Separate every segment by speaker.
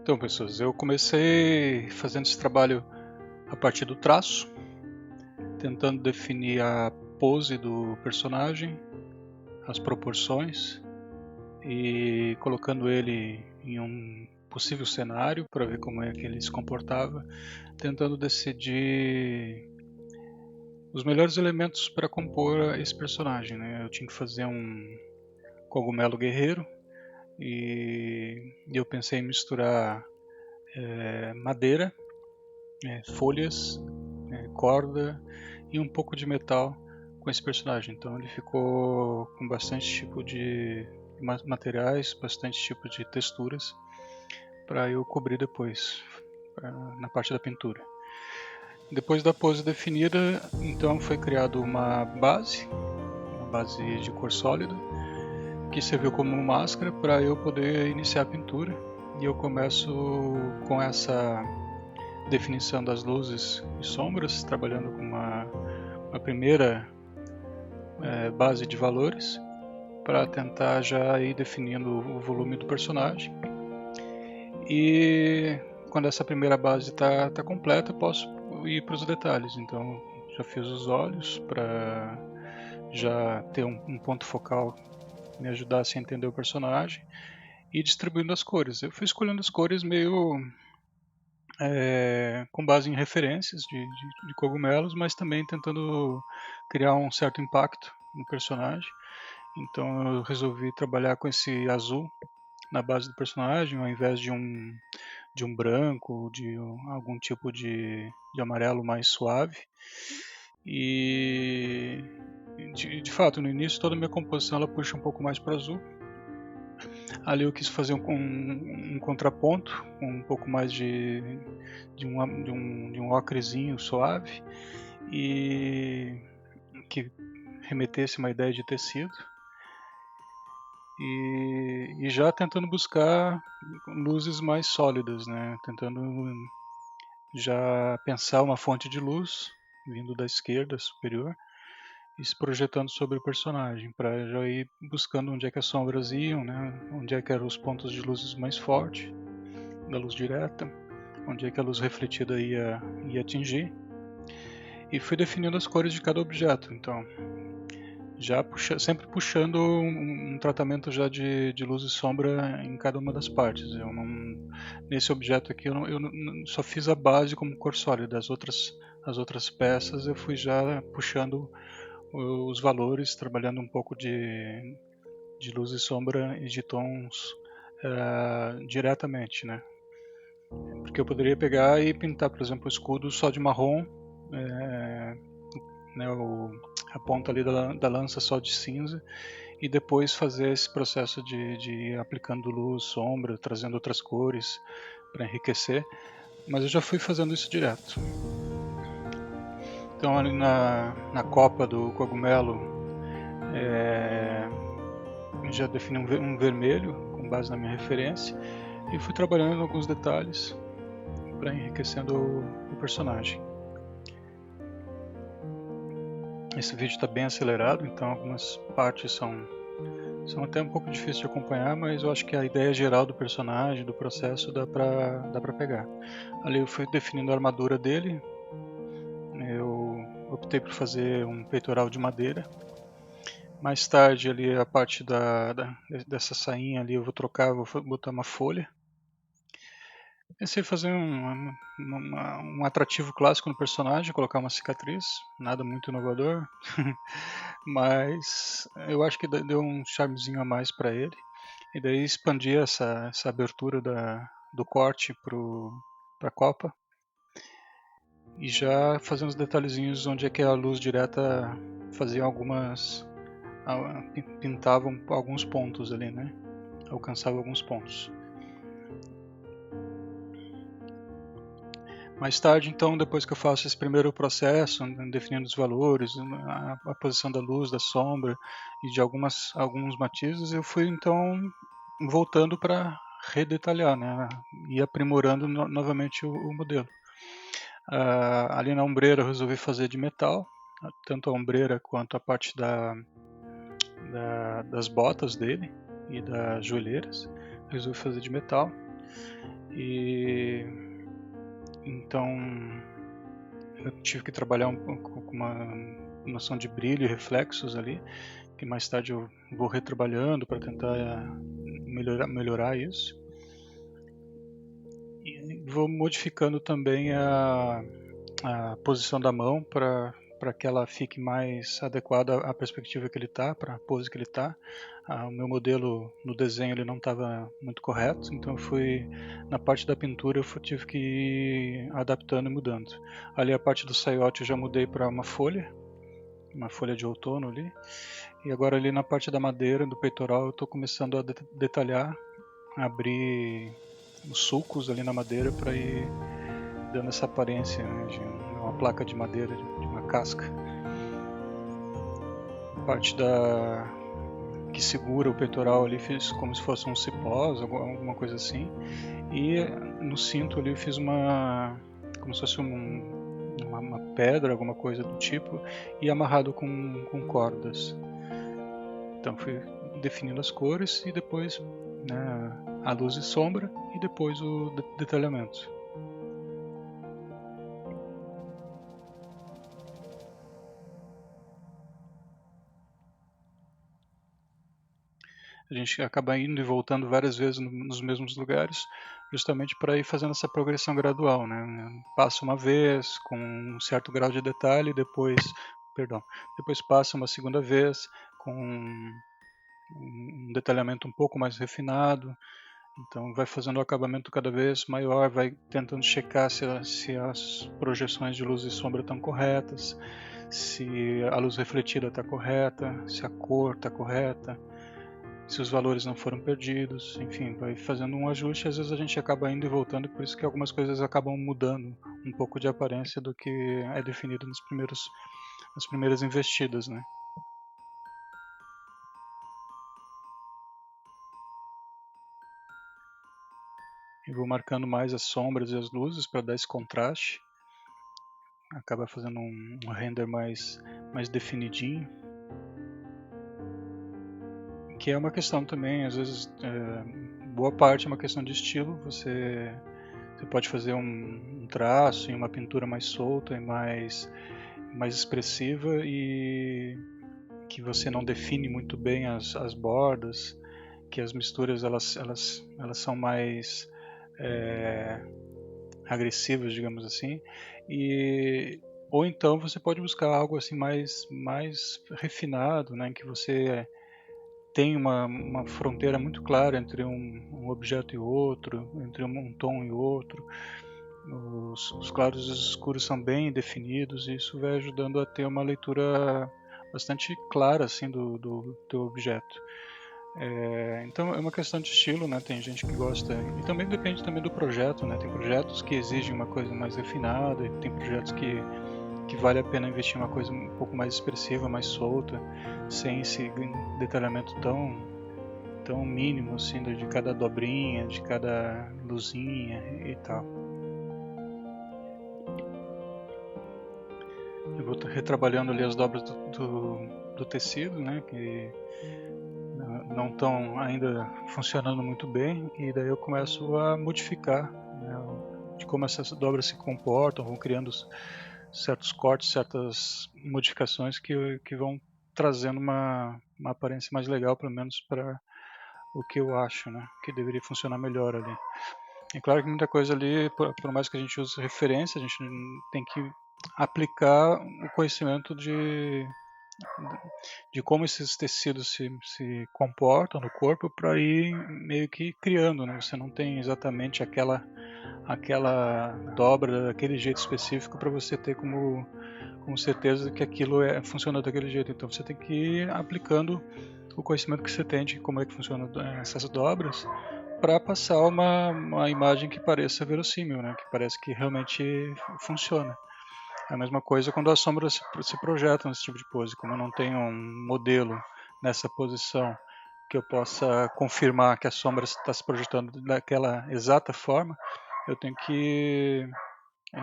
Speaker 1: Então, pessoas, eu comecei fazendo esse trabalho a partir do traço, tentando definir a pose do personagem, as proporções e colocando ele em um possível cenário para ver como é que ele se comportava, tentando decidir os melhores elementos para compor esse personagem, né? Eu tinha que fazer um cogumelo guerreiro e eu pensei em misturar madeira, folhas, corda e um pouco de metal com esse personagem. Então ele ficou com bastante tipo de materiais, bastante tipo de texturas para eu cobrir depois na parte da pintura. Depois da pose definida, então foi criado uma base de cor sólida, que serviu como máscara para eu poder iniciar a pintura. E eu começo com essa definição das luzes e sombras, trabalhando com uma primeira base de valores para tentar já ir definindo o volume do personagem. E quando essa primeira base está completa, eu posso ir para os detalhes. Então já fiz os olhos para já ter um ponto focal que me ajudasse a entender o personagem e distribuindo as cores. Eu fui escolhendo as cores meio com base em referências de cogumelos, mas também tentando criar um certo impacto no personagem. Então eu resolvi trabalhar com esse azul na base do personagem, ao invés de um branco, de algum tipo de amarelo mais suave. E de fato, no início toda a minha composição ela puxa um pouco mais para azul. Ali eu quis fazer um contraponto, um pouco mais de um ocrezinho suave e que remetesse uma ideia de tecido. E já tentando buscar luzes mais sólidas, né? Tentando já pensar uma fonte de luz vindo da esquerda superior e se projetando sobre o personagem, para já ir buscando onde é que as sombras iam, né? Onde é que eram os pontos de luzes mais fortes da luz direta, onde é que a luz refletida ia atingir, e fui definindo as cores de cada objeto. Então já sempre puxando um tratamento já de luz e sombra em cada uma das partes. Eu não, nesse objeto aqui eu só fiz a base como cor sólida. As outras peças eu fui já puxando os valores, trabalhando um pouco de luz e sombra e de tons diretamente, né? Porque eu poderia pegar e pintar, por exemplo, o escudo só de marrom, é, né, a ponta ali da lança só de cinza, e depois fazer esse processo de ir aplicando luz, sombra, trazendo outras cores para enriquecer, mas eu já fui fazendo isso direto. Então ali na copa do cogumelo já defini um vermelho com base na minha referência e fui trabalhando em alguns detalhes para enriquecendo o personagem. Esse vídeo está bem acelerado, então algumas partes são até um pouco difíceis de acompanhar, mas eu acho que a ideia geral do personagem, do processo, dá pra pegar. Ali eu fui definindo a armadura dele, eu optei por fazer um peitoral de madeira. Mais tarde ali a parte dessa sainha ali eu vou trocar, vou botar uma folha. Pensei em fazer um atrativo clássico no personagem, colocar uma cicatriz, nada muito inovador, mas eu acho que deu um charmezinho a mais para ele. E daí expandi essa abertura do corte para a copa e já fazendo os detalhezinhos onde é que a luz direta fazia pintava alguns pontos ali, né? Alcançava alguns pontos. Mais tarde, então, depois que eu faço esse primeiro processo, definindo os valores, a posição da luz, da sombra e de alguns matizes, eu fui então voltando para redetalhar, né, e aprimorando novamente o modelo. Ali na ombreira eu resolvi fazer de metal, tanto a ombreira quanto a parte das botas dele, e das joelheiras. Resolvi fazer de metal. E então eu tive que trabalhar um pouco com uma noção de brilho e reflexos ali, que mais tarde eu vou retrabalhando para tentar melhorar isso. E vou modificando também a posição da mão para que ela fique mais adequada à perspectiva que ele está, para a pose que ele está. O meu modelo no desenho ele não estava muito correto, então eu fui na parte da pintura eu tive que ir adaptando e mudando. Ali a parte do saiote eu já mudei para uma folha de outono ali. E agora ali na parte da madeira, do peitoral, eu estou começando a detalhar, abrir os sulcos ali na madeira para ir dando essa aparência, né, de uma placa de madeira, de uma casca. A parte que segura o peitoral ali fiz como se fosse um cipós, alguma coisa assim. E no cinto ali eu fiz como se fosse uma pedra, alguma coisa do tipo, e amarrado com cordas. Então fui definindo as cores e depois, né, a luz e sombra e depois o detalhamento. A gente acaba indo e voltando várias vezes nos mesmos lugares, justamente para ir fazendo essa progressão gradual, né? Passa uma vez com um certo grau de detalhe, depois passa uma segunda vez com um detalhamento um pouco mais refinado. Então vai fazendo o acabamento cada vez maior, vai tentando checar se as projeções de luz e sombra estão corretas, se a luz refletida está correta, se a cor está correta, se os valores não foram perdidos, enfim, vai fazendo um ajuste. Às vezes a gente acaba indo e voltando, por isso que algumas coisas acabam mudando um pouco de aparência do que é definido nas primeiras investidas, né? Eu vou marcando mais as sombras e as luzes para dar esse contraste, acaba fazendo um render mais definidinho, que é uma questão também, às vezes, boa parte é uma questão de estilo. Você pode fazer um traço e uma pintura mais solta e mais expressiva e que você não define muito bem as bordas, que as misturas elas são mais agressivas, digamos assim, ou então você pode buscar algo assim mais refinado, né, em que você tem uma fronteira muito clara entre um objeto e outro, entre um tom e outro. Os claros e os escuros são bem definidos e isso vai ajudando a ter uma leitura bastante clara assim do teu objeto. Então é uma questão de estilo, né? Tem gente que gosta e também depende também do projeto, né? Tem projetos que exigem uma coisa mais refinada e tem projetos que vale a pena investir em uma coisa um pouco mais expressiva, mais solta, sem esse detalhamento tão mínimo assim de cada dobrinha, de cada luzinha e tal. Eu vou retrabalhando ali as dobras do tecido, né, que não estão ainda funcionando muito bem, e daí eu começo a modificar, né, de como essas dobras se comportam, vão criando certos cortes, certas modificações que vão trazendo uma aparência mais legal, pelo menos para o que eu acho, né, que deveria funcionar melhor ali. É claro que muita coisa ali, por mais que a gente use referência, a gente tem que aplicar o conhecimento de como esses tecidos se comportam no corpo para ir meio que criando, né? Você não tem exatamente aquela dobra daquele jeito específico para você ter como certeza que aquilo funciona daquele jeito. Então você tem que ir aplicando o conhecimento que você tem de como é que funcionam essas dobras para passar uma imagem que pareça verossímil, né? Que parece que realmente funciona. É a mesma coisa quando as sombras se projetam nesse tipo de pose. Como eu não tenho um modelo nessa posição que eu possa confirmar que a sombra está se projetando daquela exata forma, eu tenho que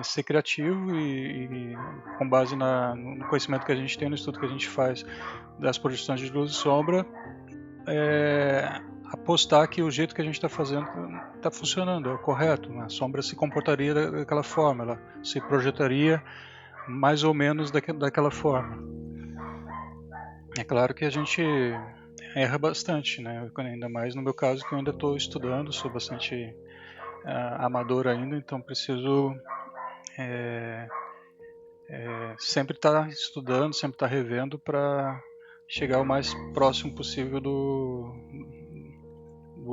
Speaker 1: ser criativo e com base no conhecimento que a gente tem, no estudo que a gente faz das projeções de luz e sombra, apostar que o jeito que a gente está fazendo está funcionando, é o correto. A sombra se comportaria daquela forma, ela se projetaria mais ou menos daquela forma. É claro que a gente erra bastante, né? Ainda mais no meu caso, que eu ainda estou estudando, sou bastante amador ainda, então preciso sempre estar estudando, sempre estar revendo para chegar o mais próximo possível do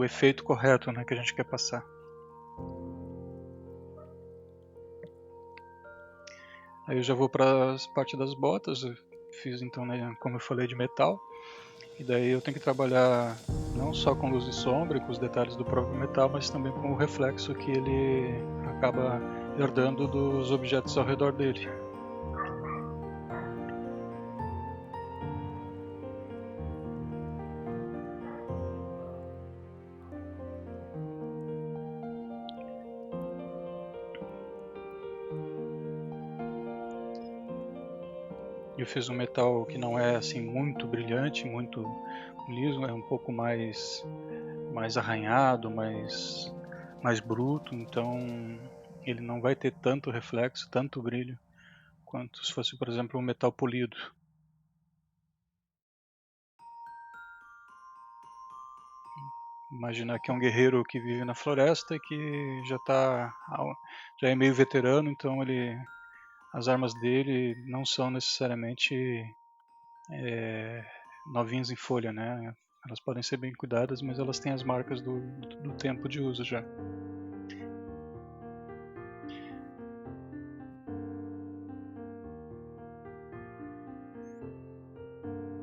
Speaker 1: efeito correto, né, que a gente quer passar. Aí eu já vou para a parte das botas, eu fiz então, né, como eu falei, de metal, e daí eu tenho que trabalhar não só com luz e sombra, com os detalhes do próprio metal, mas também com o reflexo que ele acaba herdando dos objetos ao redor dele. Eu fiz um metal que não é assim muito brilhante, muito liso, é um pouco mais arranhado, mais bruto, então ele não vai ter tanto reflexo, tanto brilho, quanto se fosse, por exemplo, um metal polido. Imaginar que é um guerreiro que vive na floresta e que já é meio veterano, então as armas dele não são necessariamente novinhas em folha, né? Elas podem ser bem cuidadas, mas elas têm as marcas do tempo de uso já.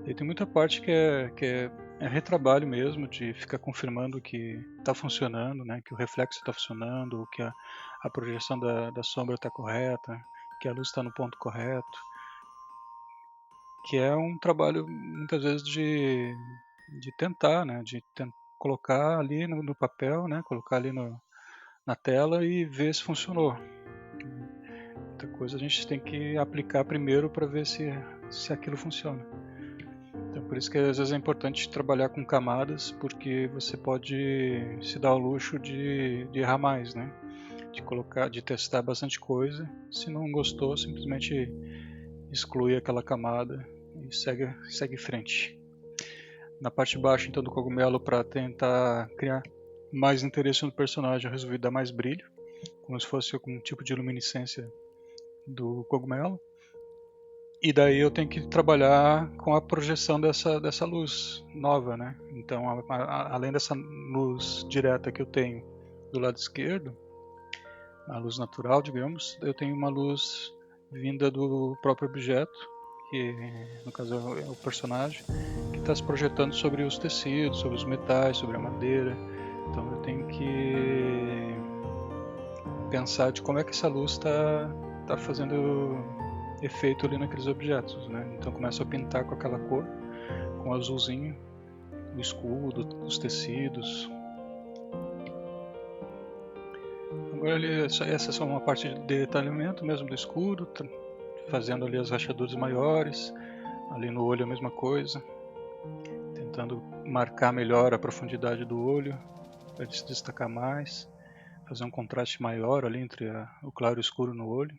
Speaker 1: E tem muita parte que é retrabalho mesmo, de ficar confirmando que está funcionando, né? Que o reflexo está funcionando, que a projeção da sombra está correta, que a luz está no ponto correto. Que é um trabalho muitas vezes de tentar, né? Colocar ali no papel, né? Colocar ali na tela e ver se funcionou. Muita coisa a gente tem que aplicar primeiro para ver se aquilo funciona. Então por isso que às vezes é importante trabalhar com camadas, porque você pode se dar ao luxo de errar mais, né? De testar bastante coisa. Se não gostou, simplesmente exclui aquela camada e segue em frente. Na parte de baixo então do cogumelo, para tentar criar mais interesse no personagem, eu resolvi dar mais brilho, como se fosse algum tipo de luminescência do cogumelo. E daí eu tenho que trabalhar com a projeção dessa luz nova, né? Então, além dessa luz direta que eu tenho do lado esquerdo, a luz natural, digamos, eu tenho uma luz vinda do próprio objeto, que no caso é o personagem, que está se projetando sobre os tecidos, sobre os metais, sobre a madeira. Então eu tenho que pensar de como é que essa luz está fazendo efeito ali naqueles objetos, né? Então eu começo a pintar com aquela cor, com o azulzinho, o escudo, os tecidos. Agora essa é só uma parte de detalhamento mesmo do escudo, fazendo ali as rachaduras maiores, ali no olho a mesma coisa, tentando marcar melhor a profundidade do olho, para ele se destacar mais, fazer um contraste maior ali entre o claro e o escuro no olho.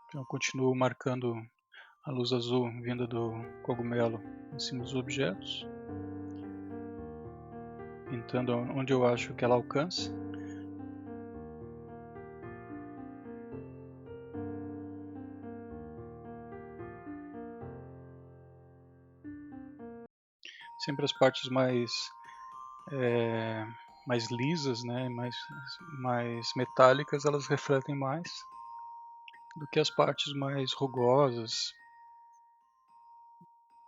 Speaker 1: Então eu continuo marcando a luz azul vinda do cogumelo em cima dos objetos, pintando onde eu acho que ela alcança. Sempre as partes mais lisas, né, mais metálicas, elas refletem mais do que as partes mais rugosas.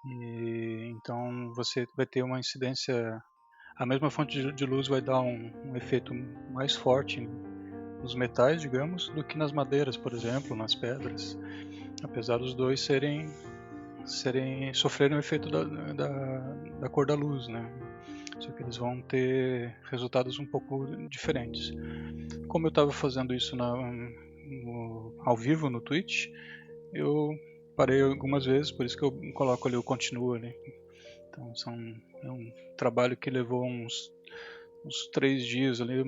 Speaker 1: E então você vai ter uma incidência, a mesma fonte de luz vai dar um efeito mais forte nos metais, digamos, do que nas madeiras, por exemplo, nas pedras, apesar dos dois serem sofrerem o efeito da cor da luz, né? Só que eles vão ter resultados um pouco diferentes. Como eu estava fazendo isso ao vivo no Twitch, eu parei algumas vezes, por isso que eu coloco ali o continuo ali. Então é um trabalho que levou uns 3 dias ali,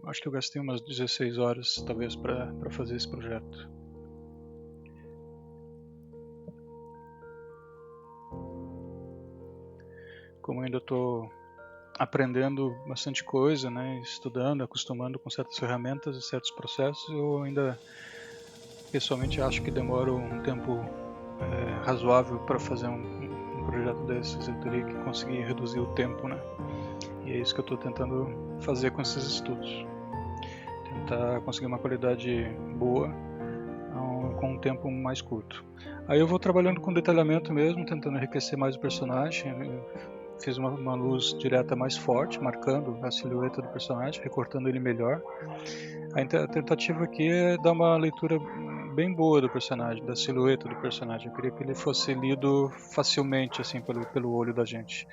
Speaker 1: acho que eu gastei umas 16 horas talvez para fazer esse projeto. Como eu ainda estou aprendendo bastante coisa, né, estudando, acostumando com certas ferramentas e certos processos, eu ainda pessoalmente acho que demora um tempo razoável para fazer um projeto desses. Eu teria que conseguir reduzir o tempo, né? E é isso que eu estou tentando fazer com esses estudos. Tentar conseguir uma qualidade boa com um tempo mais curto. Aí eu vou trabalhando com detalhamento mesmo, tentando enriquecer mais o personagem. Eu fiz uma luz direta mais forte, marcando a silhueta do personagem, recortando ele melhor. A tentativa aqui é dar uma leitura bem boa do personagem, da silhueta do personagem. Eu queria que ele fosse lido facilmente assim pelo olho da gente.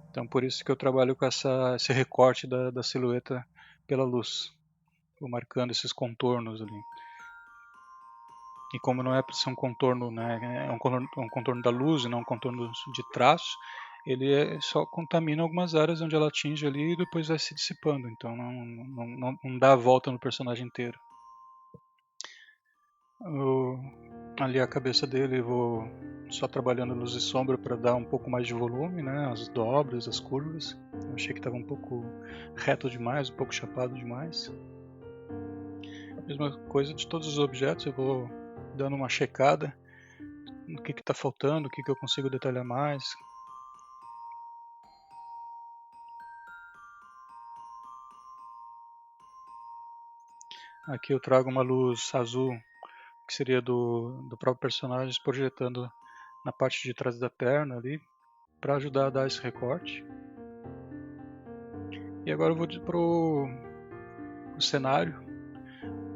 Speaker 1: Então por isso que eu trabalho com esse recorte da silhueta pela luz, vou marcando esses contornos ali. E como não é para ser um contorno, né, é um contorno da luz e não um contorno de traço, ele só contamina algumas áreas onde ela atinge ali e depois vai se dissipando. Então não dá a volta no personagem inteiro. Ali a cabeça dele eu vou só trabalhando luz e sombra para dar um pouco mais de volume, né, as dobras, as curvas. Eu achei que estava um pouco reto demais, um pouco chapado demais. Mesma coisa de todos os objetos, eu vou dando uma checada no que está faltando, o que eu consigo detalhar mais. Aqui eu trago uma luz azul, que seria do próprio personagem, projetando na parte de trás da perna ali, para ajudar a dar esse recorte. E agora eu vou para o cenário.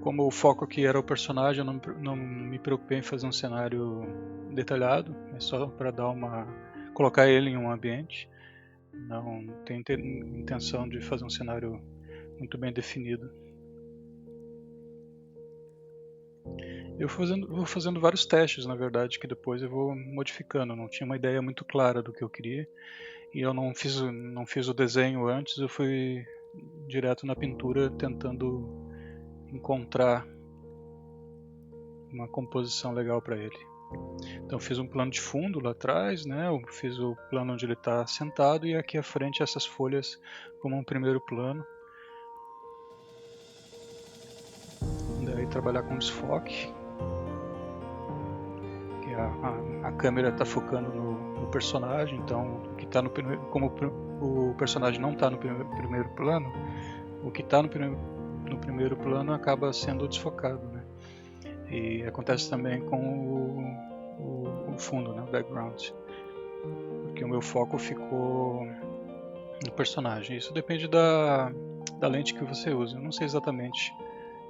Speaker 1: Como o foco aqui era o personagem, eu não me preocupei em fazer um cenário detalhado, é só para colocar ele em um ambiente. Não tenho intenção de fazer um cenário muito bem definido. Eu vou fazendo vários testes, na verdade, que depois eu vou modificando. Eu não tinha uma ideia muito clara do que eu queria e eu não fiz o desenho antes. Eu fui direto na pintura tentando encontrar uma composição legal para ele. Então fiz um plano de fundo lá atrás, né? Eu fiz o plano onde ele está sentado e aqui à frente essas folhas como um primeiro plano. Daí trabalhar com desfoque, que a câmera está focando no personagem, então o que tá como o personagem não está no primeiro plano, o que está no primeiro plano acaba sendo desfocado, né? E acontece também com o fundo, né, o background, porque o meu foco ficou no personagem. Isso depende da lente que você usa. Eu não sei exatamente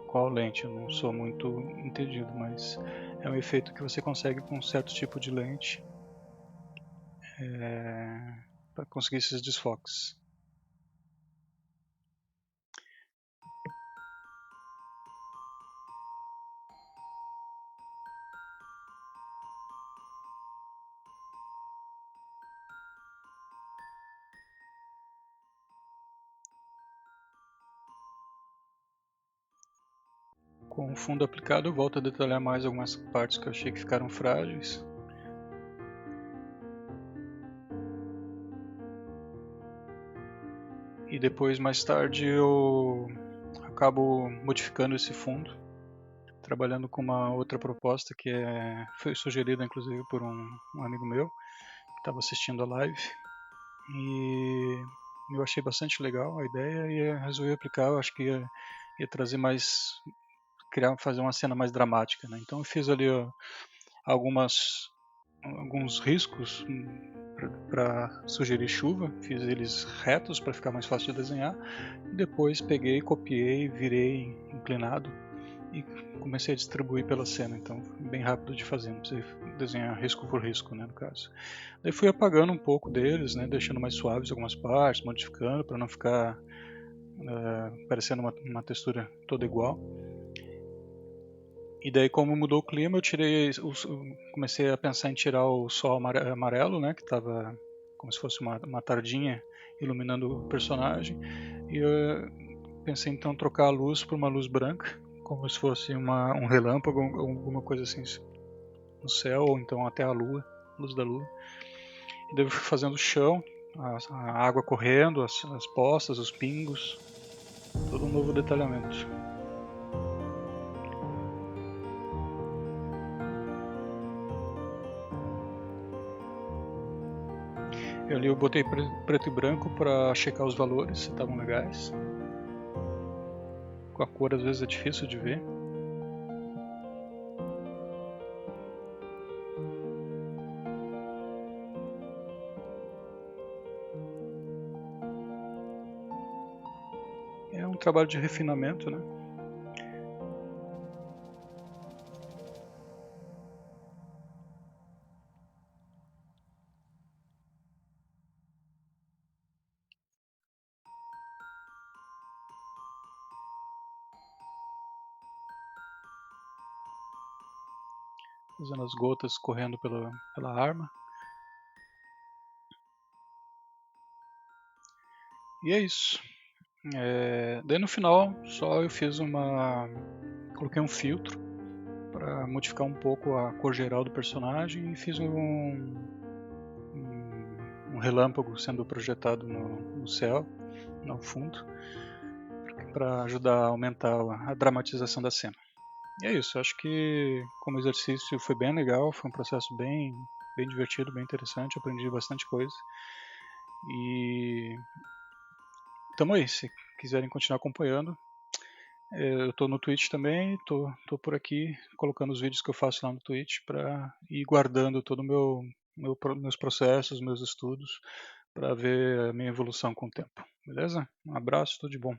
Speaker 1: qual lente, eu não sou muito entendido, mas é um efeito que você consegue com um certo tipo de lente para conseguir esses desfoques. Com o fundo aplicado eu volto a detalhar mais algumas partes que eu achei que ficaram frágeis. E depois, mais tarde, eu acabo modificando esse fundo, trabalhando com uma outra proposta que foi sugerida inclusive por um amigo meu que estava assistindo a live. E eu achei bastante legal a ideia e resolvi aplicar. Eu acho que ia trazer mais, fazer uma cena mais dramática, né? Então eu fiz ali alguns riscos para sugerir chuva, fiz eles retos para ficar mais fácil de desenhar. Depois peguei, copiei, virei inclinado e comecei a distribuir pela cena, então bem rápido de fazer, não precisei desenhar risco por risco, né, no caso. Daí fui apagando um pouco deles, né, deixando mais suaves algumas partes, modificando para não ficar parecendo uma textura toda igual. E daí, como mudou o clima, eu comecei a pensar em tirar o sol amarelo, né, que estava como se fosse uma tardinha iluminando o personagem, e eu pensei então em trocar a luz por uma luz branca, como se fosse um relâmpago, alguma coisa assim no céu, ou então até a lua, luz da lua. E daí eu fui fazendo o chão, a água correndo, as poças, os pingos, todo um novo detalhamento. Ali eu botei preto e branco para checar os valores, se estavam legais. Com a cor às vezes é difícil de ver. É um trabalho de refinamento, né? Fazendo as gotas correndo pela arma. E é isso. Daí no final só eu fiz coloquei um filtro para modificar um pouco a cor geral do personagem e fiz um relâmpago sendo projetado no céu, no fundo, para ajudar a aumentar a dramatização da cena. E é isso, acho que como exercício foi bem legal, foi um processo bem divertido, bem interessante, aprendi bastante coisa. E tamo aí, se quiserem continuar acompanhando. Eu tô no Twitch também, tô por aqui colocando os vídeos que eu faço lá no Twitch para ir guardando todo meus processos, meus estudos, para ver a minha evolução com o tempo. Beleza? Um abraço, tudo de bom.